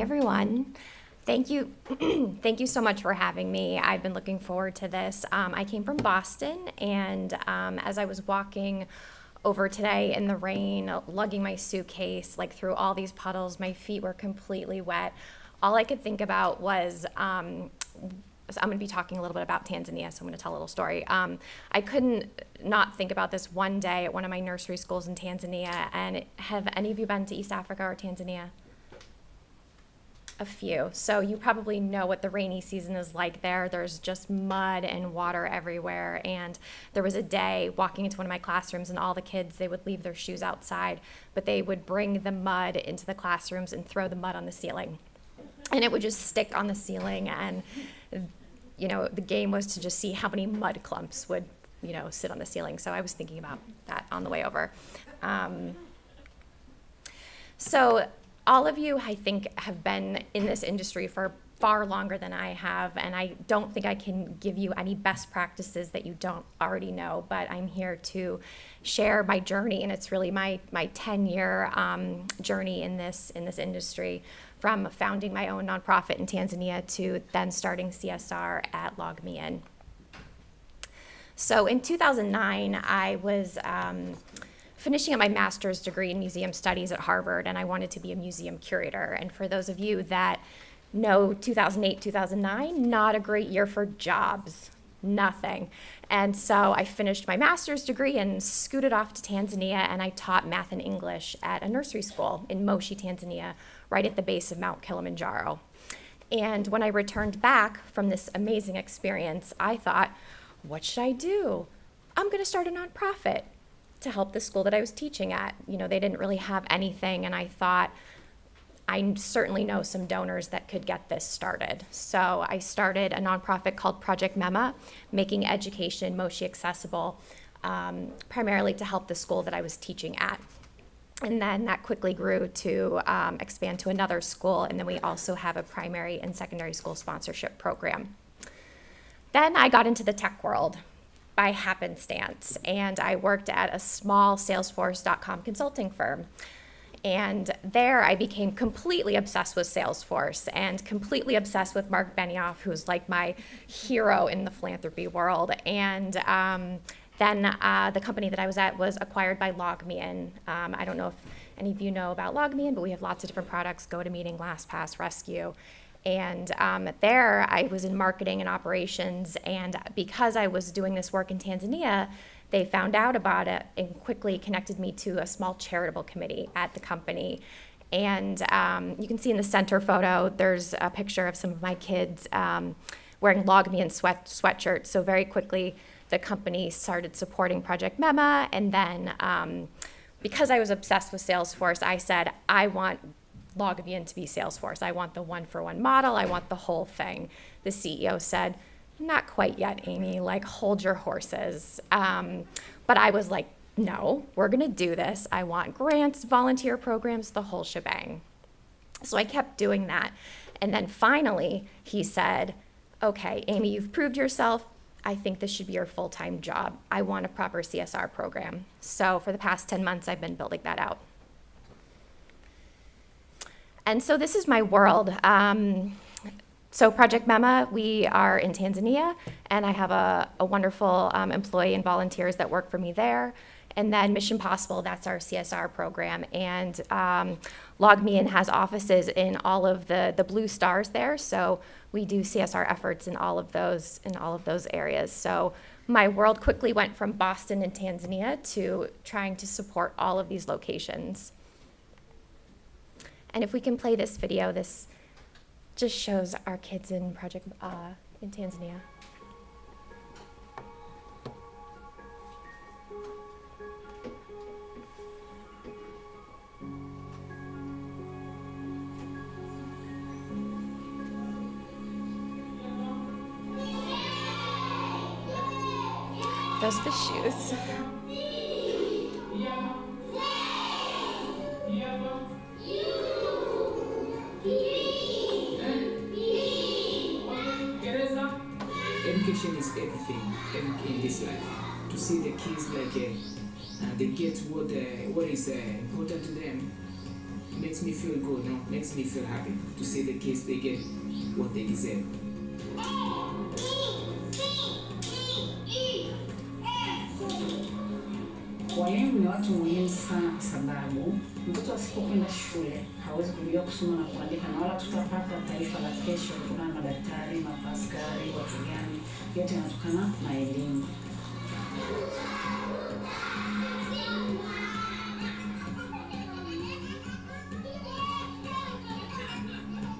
everyone. Thank you. Thank you so much for having me. I've been looking forward to this. I came from Boston, and as I was walking over today in the rain, lugging my suitcase, like through all these puddles, my feet were completely wet. All I could think about was, so I'm going to be talking a little bit about Tanzania, so I'm going to tell a little story. I couldn't not think about this one day at one of my nursery schools in Tanzania. And have any of you been to East Africa or Tanzania? A few. So you probably know what the rainy season is like there. There's just mud and water everywhere. And there was a day walking into one of my classrooms, and all the kids, they would leave their shoes outside, but they would bring the mud into the classrooms and throw the mud on the ceiling. And it would just stick on the ceiling, and the game was to just see how many mud clumps would sit on the ceiling. So I was thinking about that on the way over. So all of you, I think, have been in this industry for far longer than I have, and I don't think I can give you any best practices that you don't already know, but I'm here to share my journey, and it's really my 10-year journey in this industry, from founding my own nonprofit in Tanzania to then starting CSR at LogMeIn. So in 2009, I was finishing up my master's degree in museum studies at Harvard, and I wanted to be a museum curator. And for those of you that know 2008, 2009, not a great year for jobs, nothing. And so I finished my master's degree and scooted off to Tanzania, and I taught math and English at a nursery school in Moshi, Tanzania, right at the base of Mount Kilimanjaro. And when I returned back from this amazing experience, I thought, what should I do? I'm going to start a nonprofit to help the school that I was teaching at. They didn't really have anything, and I thought, I certainly know some donors that could get this started. So I started a nonprofit called Project MEMA, making education in Moshi accessible, primarily to help the school that I was teaching at. And then that quickly grew to expand to another school, and then we also have a primary and secondary school sponsorship program. Then I got into the tech world by happenstance, and I worked at a small Salesforce.com consulting firm. And there I became completely obsessed with Salesforce and completely obsessed with Mark Benioff, who's like my hero in the philanthropy world. And then the company that I was at was acquired by LogMeIn. I don't know if any of you know about LogMeIn, but we have lots of different products: GoToMeeting, LastPass, Rescue. And there I was in marketing and operations, and because I was doing this work in Tanzania, they found out about it and quickly connected me to a small charitable committee at the company. And you can see in the center photo, there's a picture of some of my kids wearing LogMeIn sweatshirts. So very quickly, the company started supporting Project MEMA. And then because I was obsessed with Salesforce, I said, I want LogMeIn to be Salesforce. I want the one-for-one model. I want the whole thing. The CEO said, not quite yet, Amy, like, hold your horses. But I was like, no, we're gonna do this. I want grants, volunteer programs, the whole shebang. So I kept doing that. And then finally, he said, okay, Amy, you've proved yourself. I think this should be your full-time job. I want a proper CSR program. So for the past 10 months, I've been building that out. And so this is my world. So Project MEMA, we are in Tanzania, and I have a wonderful employee and volunteers that work for me there. And then Mission Possible, that's our CSR program. And LogMeIn has offices in all of the blue stars there, so we do CSR efforts in all of those areas. So my world quickly went from Boston and Tanzania to trying to support all of these locations. And if we can play this video, this just shows our kids in Project in Tanzania. Those are the shoes. Education is everything in this life. To see the kids like they get what is important to them, makes me feel good, no? Makes me feel happy to see the kids, they get what they deserve. Walimu ni watu muhimu sana kwa sababu mtoto asipokwenda shule hawezi kujua kusoma na kuandika, na wala tutapata taifa la kesho kutokana na madaktari, maaskari, watu gani, yote yanatokana na elimu.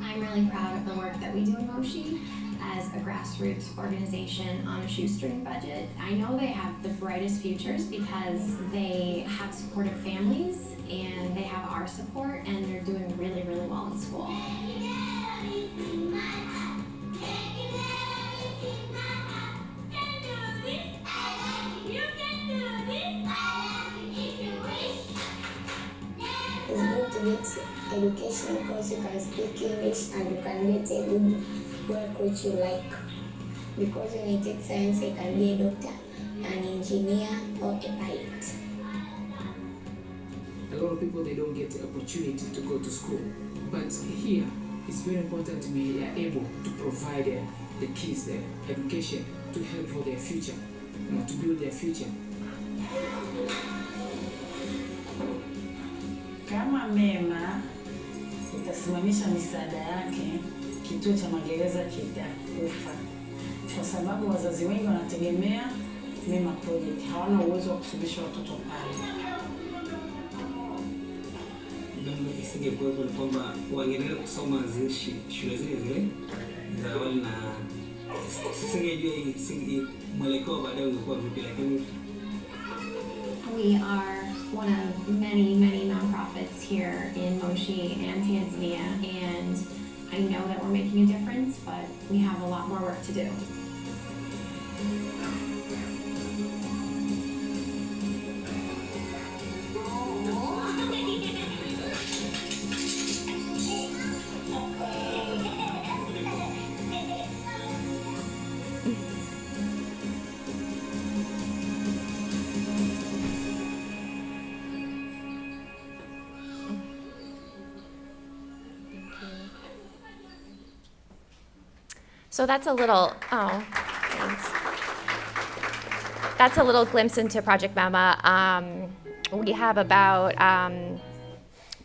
I'm really proud of the work that we do in Moshi as a grassroots organization on a shoestring budget. I know they have the brightest futures because they have supportive families and they have our support, and they're doing really, really well in school. It's good to get education because you can speak English and you can get a good work which you like. Because when you take science, you can be a doctor, an engineer, or a pilot. A lot of people, they don't get the opportunity to go to school. But here, it's very important to be able to provide the kids the education to help for their future, to build their future. Kama MEMA itasimamisha misaada yake, kituo cha magereza kitakufa, kwa sababu wazazi wengi wanategemea MEMA project, hawana uwezo wa kusomesha watoto pale. Ndio isingekuwepo ni kwamba wangeendelea kusoma shule zile za awali, na sisingejua mwelekeo baadaye ungekuwa vipi, lakini We are one of many, many nonprofits here in Moshi and Tanzania, and I know that we're making a difference, but we have a lot more work to do. So that's a little, thanks. That's a little glimpse into Project MEMA. We have about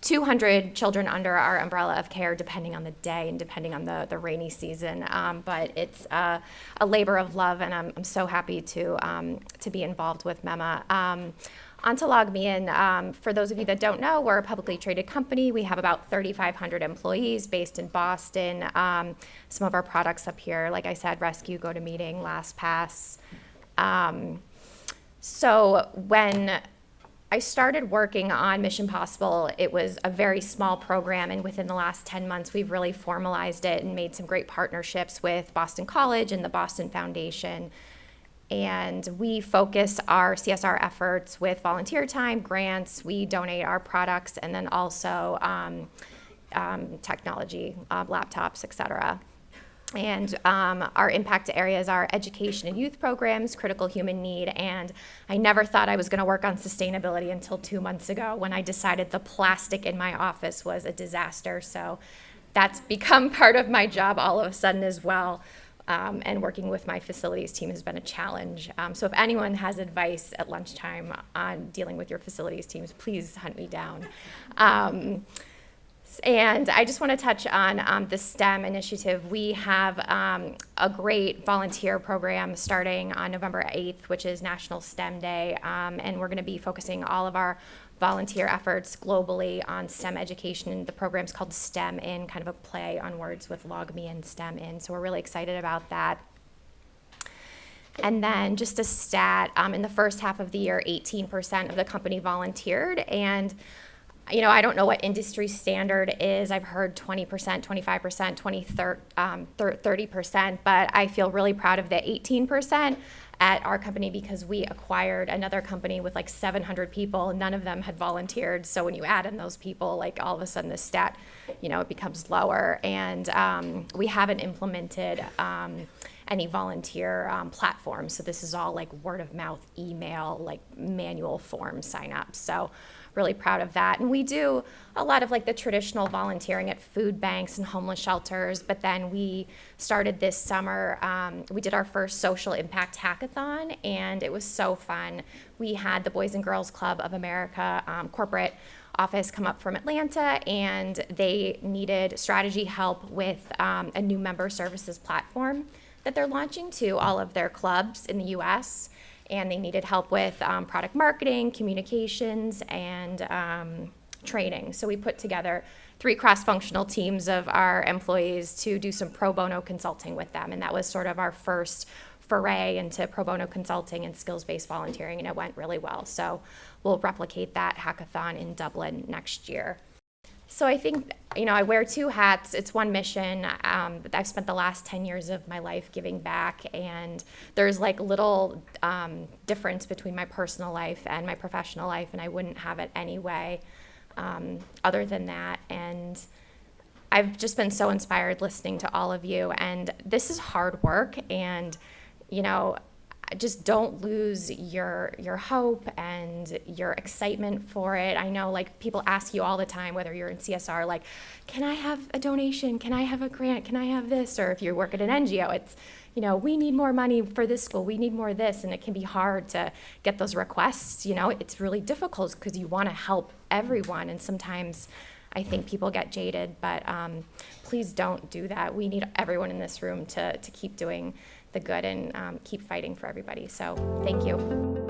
200 children under our umbrella of care, depending on the day and depending on the rainy season. But it's a labor of love, and I'm so happy to be involved with MEMA. Onto LogMeIn. For those of you that don't know, we're a publicly traded company. We have about 3,500 employees based in Boston. Some of our products up here, like I said, Rescue, GoToMeeting, LastPass. So when I started working on Mission Possible, it was a very small program, and within the last 10 months, we've really formalized it and made some great partnerships with Boston College and the Boston Foundation. And we focus our CSR efforts with volunteer time, grants, we donate our products, and then also technology, laptops, et cetera. And our impact areas are education and youth programs, critical human need, and I never thought I was going to work on sustainability until 2 months ago when I decided the plastic in my office was a disaster. So that's become part of my job all of a sudden as well. And working with my facilities team has been a challenge. So if anyone has advice at lunchtime on dealing with your facilities teams, please hunt me down. And I just want to touch on the STEM initiative. We have a great volunteer program starting on November 8th, which is National STEM Day. And we're going to be focusing all of our volunteer efforts globally on STEM education. The program's called STEM In, kind of a play on words with LogMeIn, STEM In. So we're really excited about that. And then just a stat, in the first half of the year, 18% of the company volunteered. And I don't know what industry standard is. I've heard 20%, 25%, 30%, but I feel really proud of the 18% at our company because we acquired another company with like 700 people. None of them had volunteered. So when you add in those people, like all of a sudden the stat, it becomes lower. And we haven't implemented any volunteer platforms. So this is all like word of mouth, email, like manual form sign-ups. So really proud of that. And we do a lot of like the traditional volunteering at food banks and homeless shelters, but then we started this summer, we did our first social impact hackathon, and it was so fun. We had the Boys and Girls Club of America corporate office come up from Atlanta, and they needed strategy help with a new member services platform that they're launching to all of their clubs in the US. And they needed help with product marketing, communications, and training. So we put together 3 cross-functional teams of our employees to do some pro bono consulting with them. And that was sort of our first foray into pro bono consulting and skills-based volunteering, and it went really well. So we'll replicate that hackathon in Dublin next year. So I think, I wear 2 hats. It's one mission. I've spent the last 10 years of my life giving back, and there's like little difference between my personal life and my professional life, and I wouldn't have it anyway other than that. And I've just been so inspired listening to all of you, and this is hard work, and just don't lose your hope and your excitement for it. I know like people ask you all the time, whether you're in CSR, like, can I have a donation? Can I have a grant? Can I have this? Or if you work at an NGO, it's, we need more money for this school. We need more of this. And it can be hard to get those requests. It's really difficult because you want to help everyone. And sometimes I think people get jaded, but please don't do that. We need everyone in this room to keep doing the good and keep fighting for everybody. So thank you.